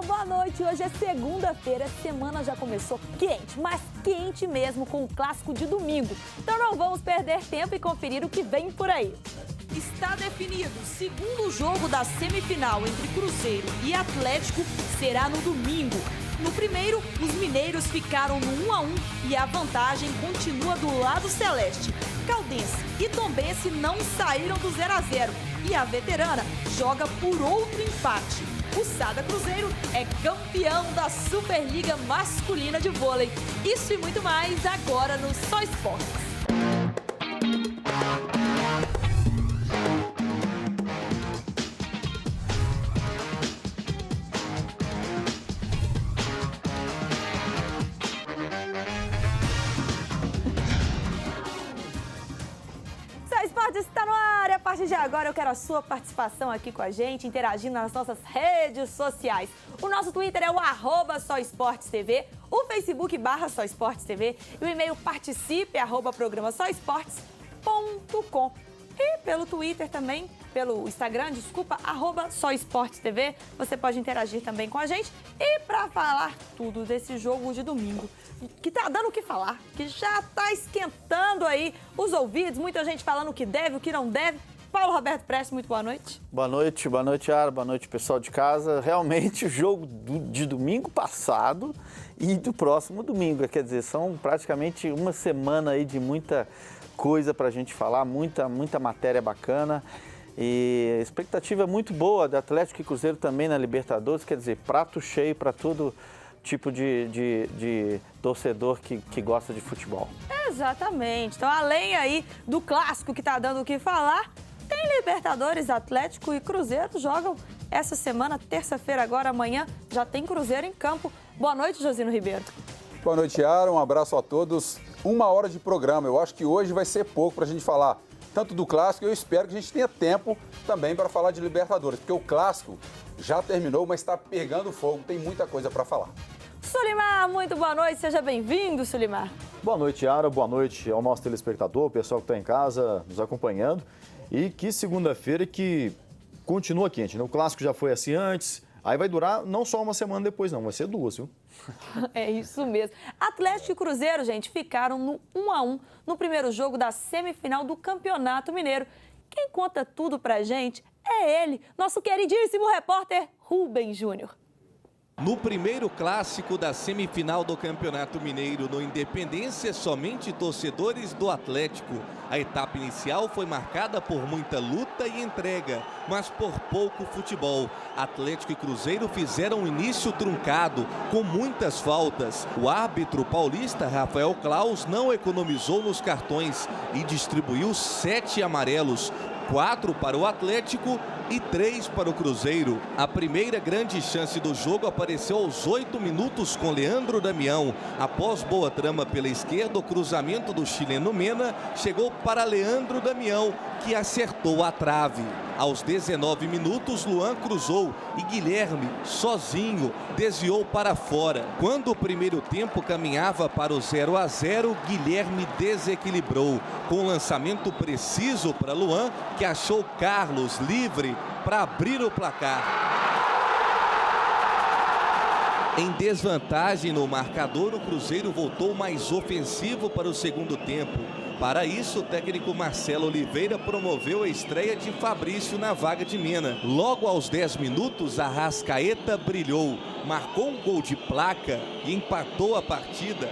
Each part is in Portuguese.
boa noite. Hoje é segunda-feira, a semana já começou quente, mas quente mesmo, com o clássico de domingo. Então não vamos perder tempo e conferir o que vem por aí. Está definido, o segundo jogo da semifinal entre Cruzeiro e Atlético será no domingo. No primeiro, os mineiros ficaram no 1-1 e a vantagem continua do lado celeste. Caldense e Tombense não saíram do 0-0 e a veterana joga por outro empate. O Sada Cruzeiro é campeão da Superliga Masculina de Vôlei. Isso e muito mais agora no Só Esportes. Está no ar e a partir de agora eu quero a sua participação aqui com a gente, interagindo nas nossas redes sociais. O nosso Twitter é o @SóEsportesTV, o Facebook /SóEsportesTV e o e-mail participe@programasoesportes.com. E pelo Twitter também, pelo Instagram, @SóEsportesTV, você pode interagir também com a gente. E para falar tudo desse jogo de domingo, que tá dando o que falar, que já tá esquentando aí os ouvidos, muita gente falando o que deve, o que não deve. Paulo Roberto Prestes, muito boa noite. Boa noite, Ara, boa noite, pessoal de casa. Realmente o jogo de domingo passado e do próximo domingo, quer dizer, são praticamente uma semana aí de muita coisa pra gente falar, muita matéria bacana. E a expectativa é muito boa da Atlético e Cruzeiro também na Libertadores, quer dizer, prato cheio para todo tipo de torcedor que gosta de futebol. Exatamente. Então, além aí do clássico que tá dando o que falar, tem Libertadores, Atlético e Cruzeiro jogam essa semana, terça-feira agora, amanhã, já tem Cruzeiro em campo. Boa noite, Josino Ribeiro. Boa noite, Ara. Um abraço a todos. 1 hora de programa. Eu acho que hoje vai ser pouco para a gente falar tanto do clássico. Eu espero que a gente tenha tempo também para falar de Libertadores, porque o clássico já terminou, mas está pegando fogo. Tem muita coisa para falar. Sulimar, muito boa noite. Seja bem-vindo, Sulimar. Boa noite, Ara. Boa noite ao nosso telespectador, o pessoal que está em casa nos acompanhando. E que segunda-feira que continua quente, né? O clássico já foi assim antes. Aí vai durar não só uma semana depois, não. Vai ser 2, viu? É isso mesmo. Atlético e Cruzeiro, gente, ficaram no 1-1 no primeiro jogo da semifinal do Campeonato Mineiro. Quem conta tudo pra gente é ele, nosso queridíssimo repórter Rubens Júnior. No primeiro clássico da semifinal do Campeonato Mineiro no Independência, somente torcedores do Atlético. A etapa inicial foi marcada por muita luta e entrega, mas por pouco futebol. Atlético e Cruzeiro fizeram um início truncado, com muitas faltas. O árbitro paulista Rafael Claus não economizou nos cartões e distribuiu 7 amarelos. 4 para o Atlético e 3 para o Cruzeiro. A primeira grande chance do jogo apareceu aos 8 minutos com Leandro Damião. Após boa trama pela esquerda, o cruzamento do chileno Mena chegou para Leandro Damião, que acertou a trave. Aos 19 minutos, Luan cruzou e Guilherme, sozinho, desviou para fora. Quando o primeiro tempo caminhava para o 0-0, Guilherme desequilibrou. Com um lançamento preciso para Luan, que achou Carlos livre para abrir o placar. Em desvantagem no marcador, o Cruzeiro voltou mais ofensivo para o segundo tempo. Para isso, o técnico Marcelo Oliveira promoveu a estreia de Fabrício na vaga de Mena. Logo aos 10 minutos, Arrascaeta brilhou, marcou um gol de placa e empatou a partida.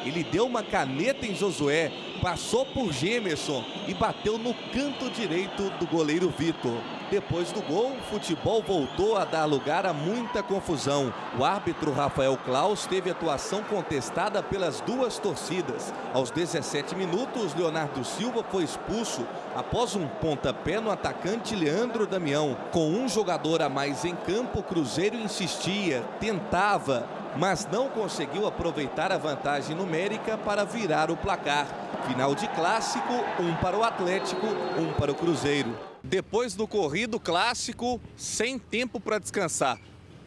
Ele deu uma caneta em Josué, passou por Gemerson e bateu no canto direito do goleiro Vitor. Depois do gol, o futebol voltou a dar lugar a muita confusão. O árbitro Rafael Claus teve atuação contestada pelas duas torcidas. Aos 17 minutos, Leonardo Silva foi expulso após um pontapé no atacante Leandro Damião. Com um jogador a mais em campo, o Cruzeiro insistia, tentava, mas não conseguiu aproveitar a vantagem numérica para virar o placar. Final de clássico, 1 para o Atlético, 1 para o Cruzeiro. Depois do corrido clássico, sem tempo para descansar.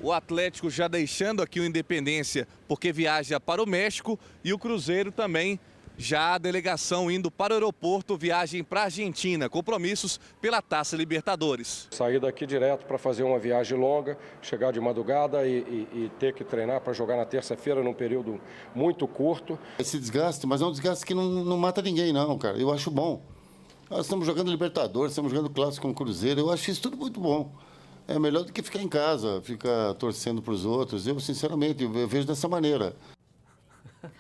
O Atlético já deixando aqui o Independência porque viaja para o México e o Cruzeiro também Já a delegação indo para o aeroporto, viagem para a Argentina, compromissos pela Taça Libertadores. Sair daqui direto para fazer uma viagem longa, chegar de madrugada e ter que treinar para jogar na terça-feira num período muito curto. Esse desgaste, mas é um desgaste que não mata ninguém não, cara. Eu acho bom. Nós estamos jogando Libertadores, estamos jogando Clássico com o Cruzeiro, eu acho isso tudo muito bom. É melhor do que ficar em casa, ficar torcendo para os outros. Eu, sinceramente, eu vejo dessa maneira.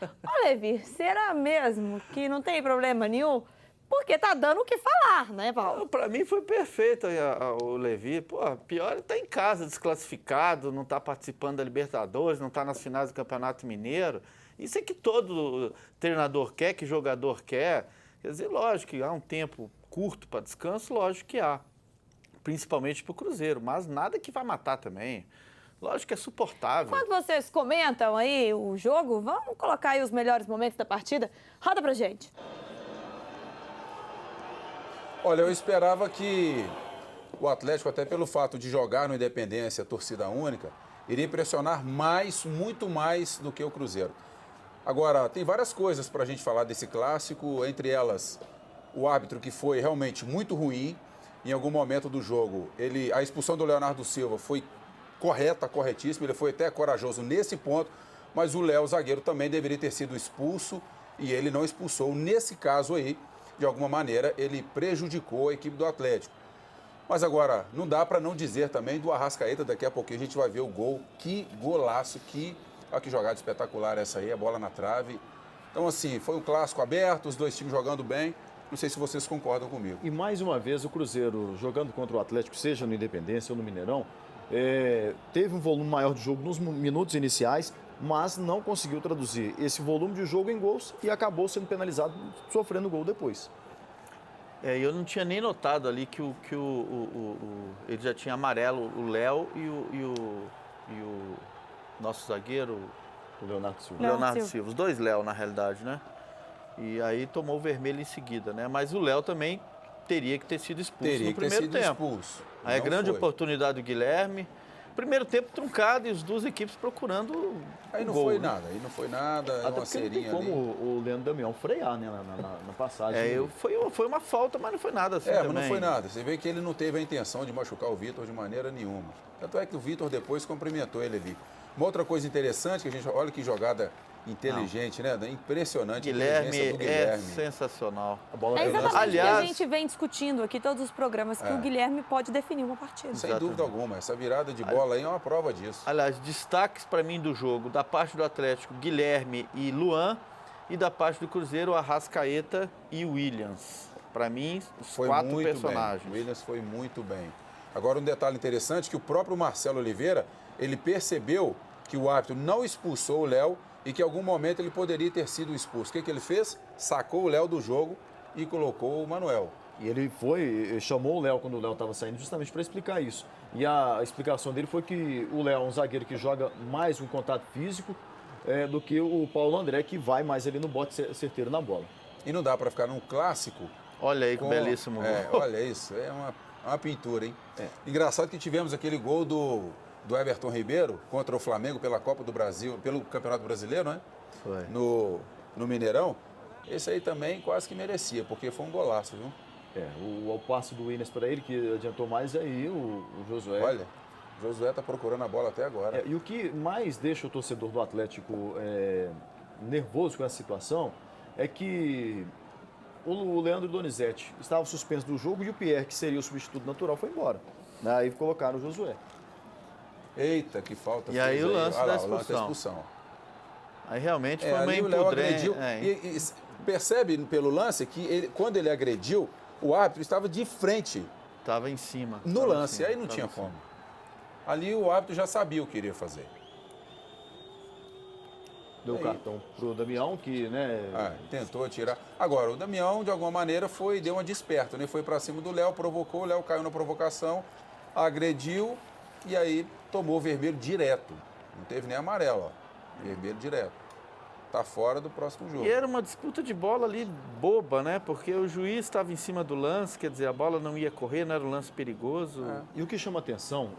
Ô, Levi, será mesmo que não tem problema nenhum? Porque tá dando o que falar, né, Paulo? Para mim foi perfeito o Levi. Pô, pior é estar em casa, desclassificado, não estar participando da Libertadores, não estar nas finais do Campeonato Mineiro. Isso é que todo treinador quer, que jogador quer. Quer dizer, lógico que há um tempo curto para descanso, lógico que há. Principalmente para o Cruzeiro, mas nada que vai matar também. Lógico que é suportável. Quando vocês comentam aí o jogo, vamos colocar aí os melhores momentos da partida? Roda pra gente. Olha, eu esperava que o Atlético, até pelo fato de jogar no Independência, torcida única, iria pressionar mais, muito mais do que o Cruzeiro. Agora, tem várias coisas para a gente falar desse clássico, entre elas o árbitro que foi realmente muito ruim. Em algum momento do jogo, a expulsão do Leonardo Silva foi corretíssima, ele foi até corajoso nesse ponto, mas o Léo, zagueiro, também deveria ter sido expulso e ele não expulsou. Nesse caso aí, de alguma maneira, ele prejudicou a equipe do Atlético. Mas agora, não dá para não dizer também do Arrascaeta, daqui a pouquinho a gente vai ver o gol. Que golaço, olha que jogada espetacular essa aí, a bola na trave. Então, assim, foi um clássico aberto, os dois times jogando bem. Não sei se vocês concordam comigo. E mais uma vez o Cruzeiro jogando contra o Atlético, seja no Independência ou no Mineirão, teve um volume maior de jogo nos minutos iniciais, mas não conseguiu traduzir esse volume de jogo em gols e acabou sendo penalizado, sofrendo gol depois. Eu não tinha nem notado ali que ele já tinha amarelo, o Léo e o nosso zagueiro, O Leonardo Silva. Leonardo Silva. Os dois Léo, na realidade, né? E aí tomou o vermelho em seguida, né? Mas o Léo também teria que ter sido expulso no primeiro tempo. Aí a grande oportunidade do Guilherme. Primeiro tempo truncado e as duas equipes procurando Aí não gol, foi né? nada, aí não foi nada, Até uma porque não tem serinha como ali. o Leandro Damião frear, né, na passagem. Foi uma falta, mas não foi nada assim Mas também. não foi nada. Você vê que ele não teve a intenção de machucar o Vitor de maneira nenhuma. Tanto é que o Vitor depois cumprimentou ele ali. Uma outra coisa interessante, que a gente olha que jogada inteligente, né? Impressionante a inteligência do Guilherme é Guilherme. A sensacional. bola É exatamente o que Aliás- a gente vem discutindo aqui, todos os programas, que o Guilherme pode definir uma partida. Sem dúvida alguma. Essa virada de bola aí é uma prova disso. Aliás, destaques para mim do jogo, da parte do Atlético, Guilherme e Luan, e da parte do Cruzeiro, Arrascaeta e Williams. Para mim, os Foi quatro muito personagens. bem. O Williams foi muito bem. Agora, um detalhe interessante, que o próprio Marcelo Oliveira, ele percebeu que o árbitro não expulsou o Léo e que em algum momento ele poderia ter sido expulso. O que ele fez? Sacou o Léo do jogo e colocou o Manuel. E ele chamou o Léo quando o Léo estava saindo justamente para explicar isso. E a explicação dele foi que o Léo é um zagueiro que joga mais um contato físico do que o Paulo André, que vai mais ali no bote certeiro na bola. E não dá para ficar num clássico. Olha aí que belíssimo gol. Olha isso, é uma pintura, hein? Engraçado que tivemos aquele gol do Everton Ribeiro contra o Flamengo pela Copa do Brasil, pelo Campeonato Brasileiro, né? Foi. No Mineirão. Esse aí também quase que merecia, porque foi um golaço, viu? O passe do Williams para ele, que adiantou mais aí o Josué. Olha, o Josué tá procurando a bola até agora. E o que mais deixa o torcedor do Atlético nervoso com essa situação é que o Leandro Donizete estava suspenso do jogo e o Pierre, que seria o substituto natural, foi embora. Aí colocaram o Josué. Eita, que falta. E aí o lance da O lance da expulsão. expulsão. Aí realmente foi uma Ali o Léo impudência. agrediu. E percebe pelo lance que quando ele agrediu, o árbitro estava de frente Tava em cima. no tava em lance. cima, Aí não tava tinha em cima. como. Ali o árbitro já sabia o que iria fazer. Deu o cartão pro Damião, que, Tentou tirar. Agora, o Damião, de alguma maneira, deu uma desperta, né? Foi para cima do Léo, provocou, o Léo caiu na provocação, agrediu e aí tomou vermelho direto. Não teve nem amarelo, ó. Vermelho direto. Tá fora do próximo jogo. E era uma disputa de bola ali boba, né? Porque o juiz estava em cima do lance, quer dizer, a bola não ia correr, não era um lance perigoso. E o que chama atenção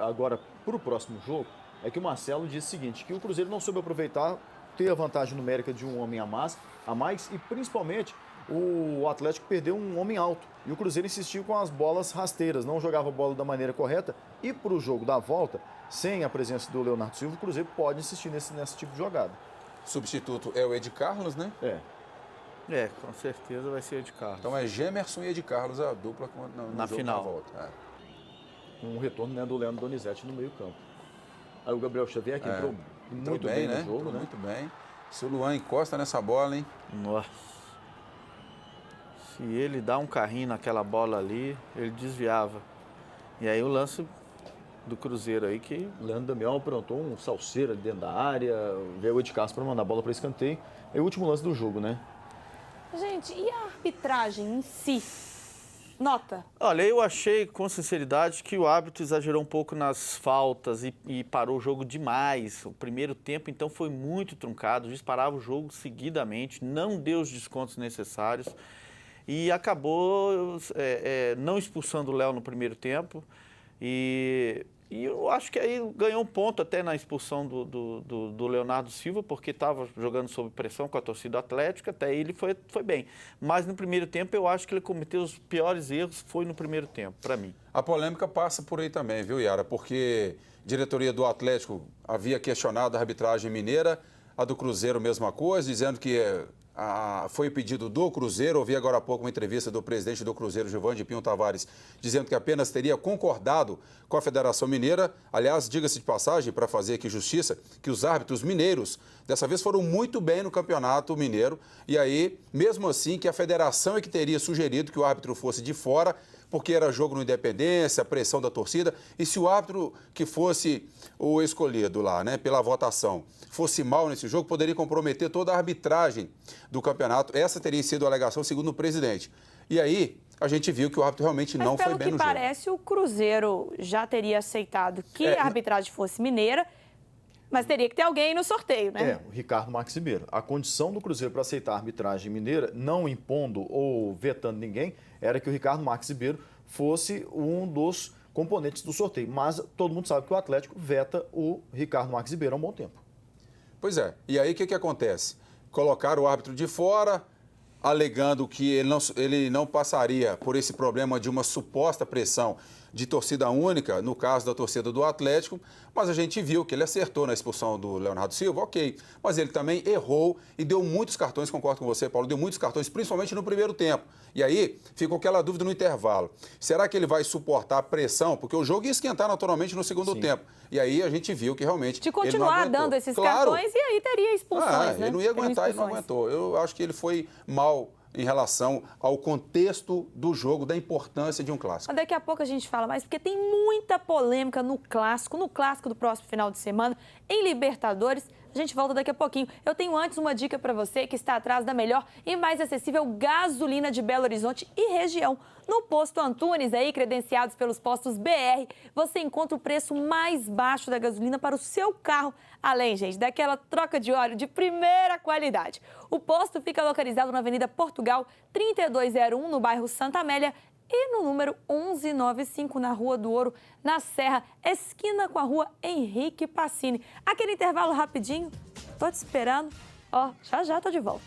agora para o próximo jogo é que o Marcelo disse o seguinte, que o Cruzeiro não soube aproveitar ter a vantagem numérica de um homem a mais e principalmente o Atlético perdeu um homem alto. E o Cruzeiro insistiu com as bolas rasteiras, não jogava a bola da maneira correta. E para o jogo da volta, sem a presença do Leonardo Silva, o Cruzeiro pode insistir nesse tipo de jogada. Substituto é o Ed Carlos, né? Com certeza vai ser o Ed Carlos. Então é Gemerson e Ed Carlos a dupla na jogo final. Da volta. Um retorno, né, do Leandro Donizete no meio campo. Aí o Gabriel Xavier, que entrou muito bem no jogo, entrou né? Muito bem. Se o Luan encosta nessa bola, hein? Nossa. Se ele dá um carrinho naquela bola ali, ele desviava. E aí o lance do Cruzeiro aí que... Leandro Damião aprontou um salseiro ali dentro da área, veio o Ed Carlos para mandar a bola para escanteio. É o último lance do jogo, né? Gente, e a arbitragem em si? Nota? Olha, eu achei, com sinceridade, que o árbitro exagerou um pouco nas faltas e parou o jogo demais. O primeiro tempo, então, foi muito truncado, o juiz parava o jogo seguidamente, não deu os descontos necessários e acabou não expulsando o Léo no primeiro tempo. E eu acho que aí ganhou um ponto até na expulsão do Leonardo Silva, porque estava jogando sob pressão com a torcida atlética, até ele foi bem. Mas no primeiro tempo eu acho que ele cometeu os piores erros, foi no primeiro tempo, para mim. A polêmica passa por aí também, viu, Yara? Porque a diretoria do Atlético havia questionado a arbitragem mineira, a do Cruzeiro mesma coisa, dizendo que foi pedido do Cruzeiro. Ouvi agora há pouco uma entrevista do presidente do Cruzeiro, Giovanni Pinho Tavares, dizendo que apenas teria concordado com a Federação Mineira. Aliás, diga-se de passagem, para fazer aqui justiça, que os árbitros mineiros, dessa vez, foram muito bem no Campeonato Mineiro. E aí, mesmo assim, que a federação é que teria sugerido que o árbitro fosse de fora, porque era jogo no Independência, pressão da torcida, e se o árbitro que fosse o escolhido lá, né, pela votação, fosse mal nesse jogo, poderia comprometer toda a arbitragem do campeonato. Essa teria sido a alegação, segundo o presidente. E aí, a gente viu que o árbitro realmente não foi bem no jogo. Pelo que parece, o Cruzeiro já teria aceitado que a arbitragem fosse mineira, mas teria que ter alguém no sorteio, né? O Ricardo Marques Ribeiro. A condição do Cruzeiro para aceitar a arbitragem mineira, não impondo ou vetando ninguém, era que o Ricardo Marques Ribeiro fosse um dos componentes do sorteio. Mas todo mundo sabe que o Atlético veta o Ricardo Marques Ribeiro há um bom tempo. Pois é. E aí, o que acontece? Colocaram o árbitro de fora, alegando que ele não passaria por esse problema de uma suposta pressão de torcida única, no caso da torcida do Atlético, mas a gente viu que ele acertou na expulsão do Leonardo Silva, ok, mas ele também errou e deu muitos cartões, concordo com você, Paulo, deu muitos cartões, principalmente no primeiro tempo. E aí, ficou aquela dúvida no intervalo. Será que ele vai suportar a pressão? Porque o jogo ia esquentar naturalmente no segundo tempo. E aí a gente viu que realmente de continuar dando esses cartões, e aí teria expulsões, né? Ele não ia aguentar e não aguentou. Eu acho que ele foi mal em relação ao contexto do jogo, da importância de um clássico. Daqui a pouco a gente fala mais, porque tem muita polêmica no clássico do próximo final de semana, em Libertadores. A gente volta daqui a pouquinho. Eu tenho antes uma dica para você que está atrás da melhor e mais acessível gasolina de Belo Horizonte e região. No Posto Antunes, aí, credenciados pelos postos BR, você encontra o preço mais baixo da gasolina para o seu carro. Além, gente, daquela troca de óleo de primeira qualidade. O posto fica localizado na Avenida Portugal, 3201, no bairro Santa Amélia, e no número 1195, na Rua do Ouro, na Serra, esquina com a Rua Henrique Pacini. Aquele intervalo rapidinho, tô te esperando. Já tô de volta.